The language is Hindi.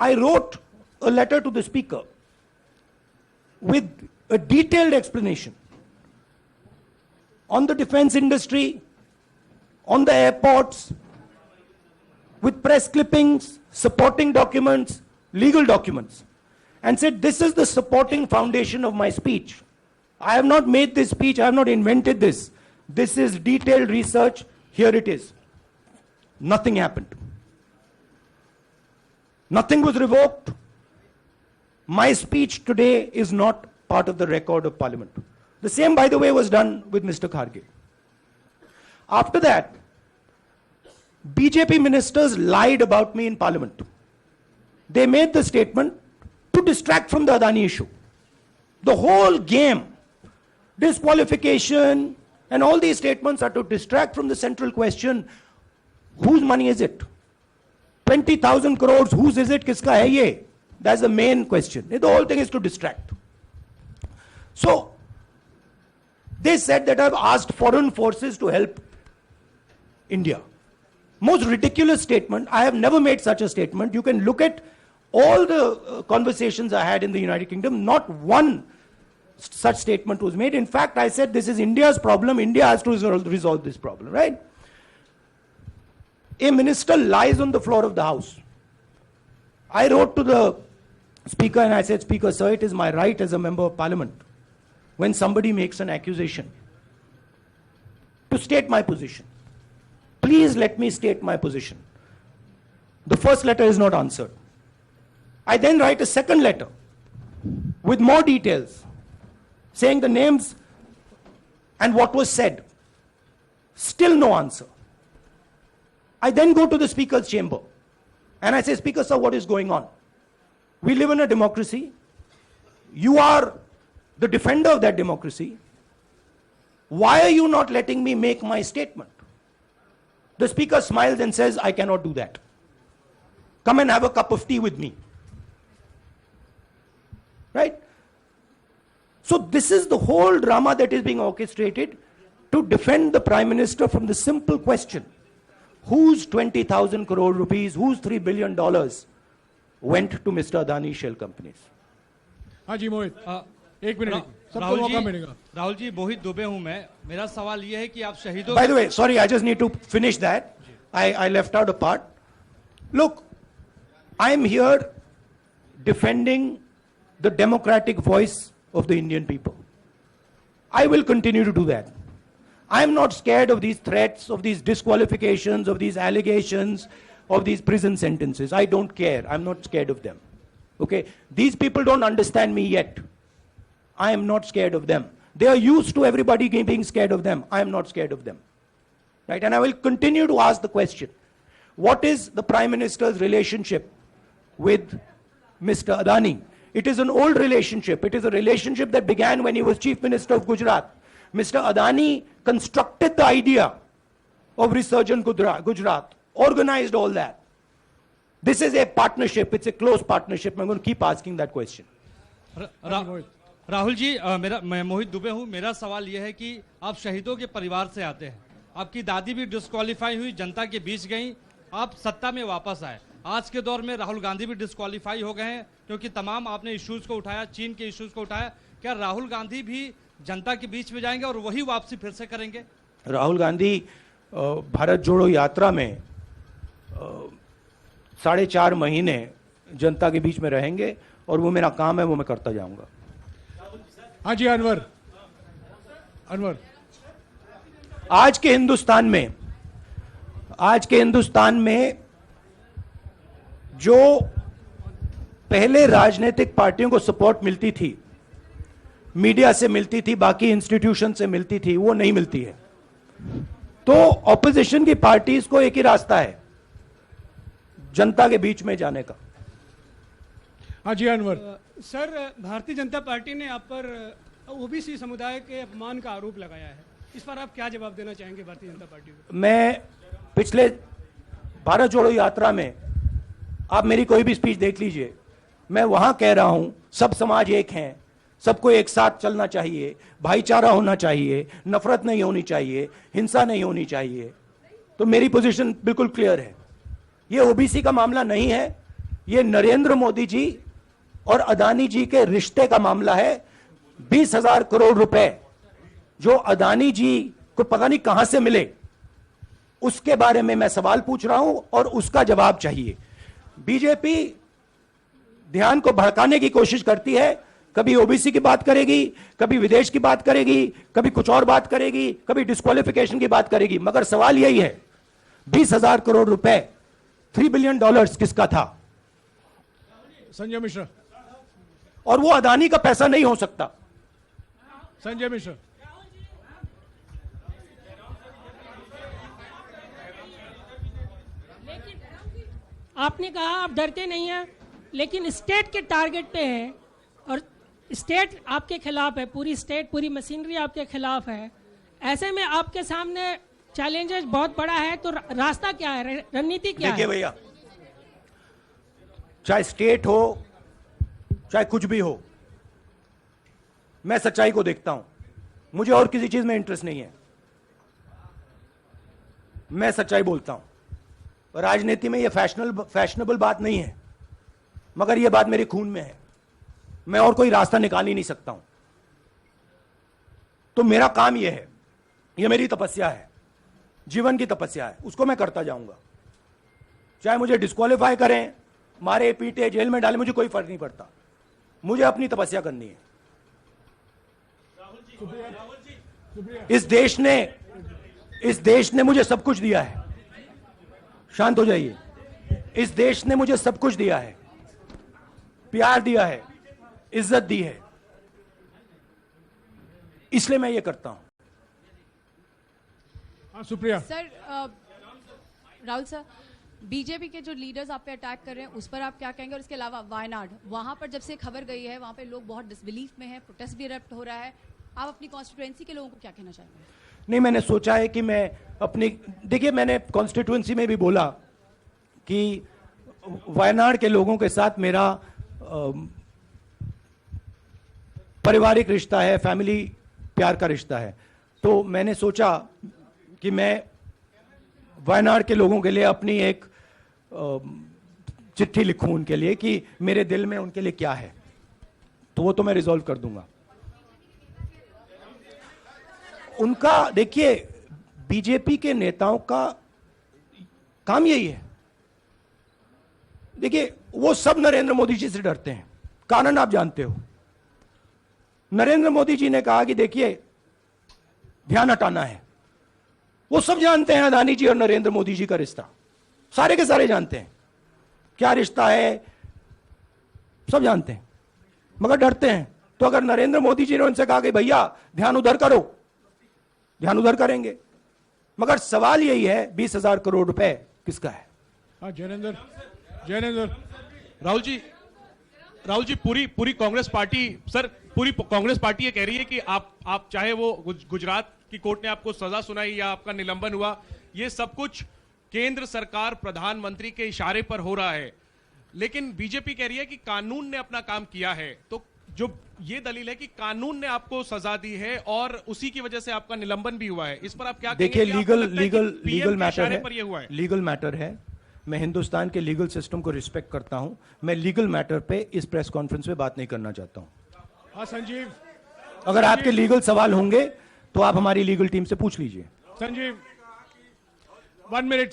I wrote a letter to the Speaker with a detailed explanation on the defense industry, on the airports, with press clippings, supporting documents, legal documents, and said, this is the supporting foundation of my speech. I have not made this speech, I have not invented this. This is detailed research, here it is. Nothing happened. Nothing was revoked. My speech today is not part of the record of Parliament. The same, by the way, was done with Mr. Kharge. After that, BJP ministers lied about me in Parliament. They made the statement to distract from the Adani issue. The whole game, disqualification, and all these statements are to distract from the central question, whose money is it? 20,000 crores, whose is it? Kiska hai ye? That's the main question. The whole thing is to distract. So, they said that I've asked foreign forces to help India. Most ridiculous statement. I have never made such a statement. You can look at all the conversations I had in the United Kingdom. Not one such statement was made. In fact, I said this is India's problem. India has to resolve this problem, right? A minister lies on the floor of the House. I wrote to the Speaker and I said, Speaker, sir, it is my right as a member of Parliament, when somebody makes an accusation, to state my position. Please let me state my position. The first letter is not answered. I then write a second letter with more details, saying the names and what was said. Still no answer. I then go to the Speaker's chamber and I say, Speaker, sir, what is going on? We live in a democracy. You are the defender of that democracy. Why are you not letting me make my statement? The Speaker smiles and says, I cannot do that. Come and have a cup of tea with me. Right? So this is the whole drama that is being orchestrated to defend the Prime Minister from the simple question, whose 20,000 crore rupees, whose $3 billion went to Mr. Adani shell companies? Haji Mohit, एक मिनट सबको मौका मिलेगा. राहुल जी, मोहित दुबे हूं मैं. मेरा सवाल ये है कि आप शहीदों. By the way, sorry, I just need to finish that. I left out a part. Look, I am here defending the democratic voice of the Indian people. I will continue to do that. I am not scared of these threats, of these disqualifications, of these allegations, of these prison sentences. I don't care. I'm not scared of them. Okay? These people don't understand me yet. I am not scared of them. They are used to everybody being scared of them. I am not scared of them. Right? And I will continue to ask the question, what is the Prime Minister's relationship with Mr. Adani? It is an old relationship. It is a relationship that began when he was Chief Minister of Gujarat. Mr. Adani constructed the idea of Resurgent Gujarat, organized all that. This is a partnership. It's a close partnership. I'm going to keep asking that question. Rahul ji, मैं मोहित दुबे हूं. मेरा सवाल यह है कि आप शहीदों के परिवार से आते हैं. आपकी दादी भी डिस्क्वालीफाई हुई, जनता के बीच गई, आप सत्ता में वापस आए. आज के दौर में राहुल गांधी भी डिस्क्वालीफाई हो गए हैं क्योंकि तमाम आपने इश्यूज को उठाया, चीन के इश्यूज को उठाया. क्या राहुल गांधी भी जनता के बीच में जाएंगे और वही वापसी फिर से करेंगे? राहुल गांधी भारत जोड़ो यात्रा में 4.5 महीने जनता के बीच में रहेंगे और वो मेरा काम है, वो मैं करता जाऊंगा. हाजी अनवर, आज के हिंदुस्तान में जो पहले राजनीतिक पार्टियों को सपोर्ट मिलती थी, मीडिया से मिलती थी, बाकी इंस्टीट्यूशन से मिलती थी, वो नहीं मिलती है. तो ऑपोजिशन की पार्टीज को एक ही रास्ता है, जनता के बीच में जाने का. हाजी अनवर. सर, भारतीय जनता पार्टी ने आप पर ओबीसी समुदाय के अपमान का आरोप लगाया है. इस पर आप क्या जवाब देना चाहेंगे भारतीय जनता पार्टी को? मैं पिछले भारत जोड़ो यात्रा में, आप मेरी कोई भी स्पीच देख लीजिए, मैं वहां कह रहा हूं सब समाज एक हैं, सबको एक साथ चलना चाहिए, भाईचारा होना चाहिए, नफरत नहीं होनी चाहिए, हिंसा नहीं होनी चाहिए. तो मेरी पोजीशन बिल्कुल क्लियर है. ये ओबीसी का मामला नहीं है, ये नरेंद्र मोदी जी और अदानी जी के रिश्ते का मामला है। 20,000 करोड़ रुपए जो अदानी जी को पता नहीं कहां से मिले, उसके बारे में मैं सवाल पूछ रहा हूं और उसका जवाब चाहिए। बीजेपी ध्यान को भड़काने की कोशिश करती है, कभी ओबीसी की बात करेगी, कभी विदेश की बात करेगी, कभी कुछ और बात करेगी, कभी डिस्क्वालिफिकेशन की बात करेगी, मगर सवाल यही है 20,000 करोड़ रुपए, $3 बिलियन किसका था? संजय मिश्रा। और वो अदानी का पैसा नहीं हो सकता। संजय मिश्रा। आपने कहा आप डरते नहीं हैं, लेकिन स्टेट के टारगेट पे हैं और स्टेट आपके खिलाफ है, पूरी स्टेट, पूरी मशीनरी आपके खिलाफ है। ऐसे में आपके सामने चैलेंजेस बहुत बड़ा है, तो रास्ता क्या है, रणनीति क्या देखिए है? भैया, चाहे स्टेट हो चाहे कुछ भी हो, मैं सच्चाई को देखता हूं। मुझे और किसी चीज में इंटरेस्ट नहीं है, मैं सच्चाई बोलता हूं। राजनीति में यह फैशनेबल बात नहीं है, मगर यह बात मेरे खून में है। मैं और कोई रास्ता निकाल ही नहीं सकता हूं। तो मेरा काम यह है, यह मेरी तपस्या है, जीवन की तपस्या है, उसको मैं करता जाऊंगा। चाहे मुझे डिस्क्वालीफाई करें, मारे पीटे, जेल में डाले, मुझे कोई फर्क नहीं पड़ता। मुझे अपनी तपस्या करनी है। इस देश ने मुझे सब कुछ दिया है। शांत हो जाइए। इस देश ने मुझे सब कुछ दिया है, प्यार दिया है, इज्जत दी है, इसलिए मैं ये करता हूं। हाँ Supriya. Sir, Rahul sir, BJP के जो लीडर्स आप पे अटैक कर रहे हैं उस पर आप क्या कहेंगे? और इसके अलावा वायनाड, वहां पर जब से खबर गई है वहां पे लोग बहुत डिसबिलीफ में हैं, प्रोटेस्ट भी इरप्ट हो रहा है, आप अपनी कॉन्स्टिट्यूएंसी के लोगों को क्या कहना चाहेंगे? नहीं, मैंने सोचा है कि मैं अपनी, देखिए मैंने कॉन्स्टिट्यूएंसी में भी बोला कि वायनाड के लोगों के साथ मेरा पारिवारिक रिश्ता है, फैमिली प्यार का रिश्ता है। तो मैंने सोचा कि मैं वायनाड के लोगों के लिए अपनी एक चिट्ठी लिखूं उनके लिए कि मेरे दिल में उनके लिए क्या है। तो वो तो मैं रिजॉल्व कर दूंगा। उनका, देखिए, बीजेपी के नेताओं का काम यही है। देखिए, वो सब नरेंद्र मोदी जी से डरते हैं, कारण आप जानते हो। नरेंद्र मोदी जी ने कहा कि देखिए ध्यान हटाना है। वो सब जानते हैं अदानी जी और नरेंद्र मोदी जी का रिश्ता, सारे के सारे जानते हैं क्या रिश्ता है, सब जानते हैं, मगर डरते हैं। तो अगर नरेंद्र मोदी जी ने उनसे कहा कि भैया ध्यान उधर करो, ध्यान उधर करेंगे। मगर सवाल यही है 20,000 करोड़ रुपए किसका है? हाँ जैनेंद्र। जैनेंद्र। राहुल जी, पूरी कांग्रेस पार्टी, सर पूरी कांग्रेस पार्टी ये कह रही है कि आप चाहे वो गुजरात की कोर्ट ने आपको सजा सुनाई या आपका निलंबन हुआ, ये सब कुछ केंद्र सरकार, प्रधानमंत्री के इशारे पर हो रहा है। लेकिन बीजेपी कह रही है कि कानून ने अपना काम किया है। तो जो ये दलील है कि कानून ने आपको सजा दी है और उसी की वजह से आपका निलंबन भी हुआ है, इस पर आप क्या कहेंगे? देखिए, कि आपको लगता है कि लीगल PM के मैटर इशारे है, पर ये हुआ है? लीगल मैटर है। मैं हिंदुस्तान के लीगल सिस्टम को रिस्पेक्ट करता हूं। मैं लीगल मैटर पे इस प्रेस कॉन्फ्रेंस में बात नहीं करना चाहता हूं। हाँ संजीव। अगर आपके लीगल सवाल होंगे तो आप हमारी लीगल टीम से पूछ लीजिए। संजीव 1 मिनट।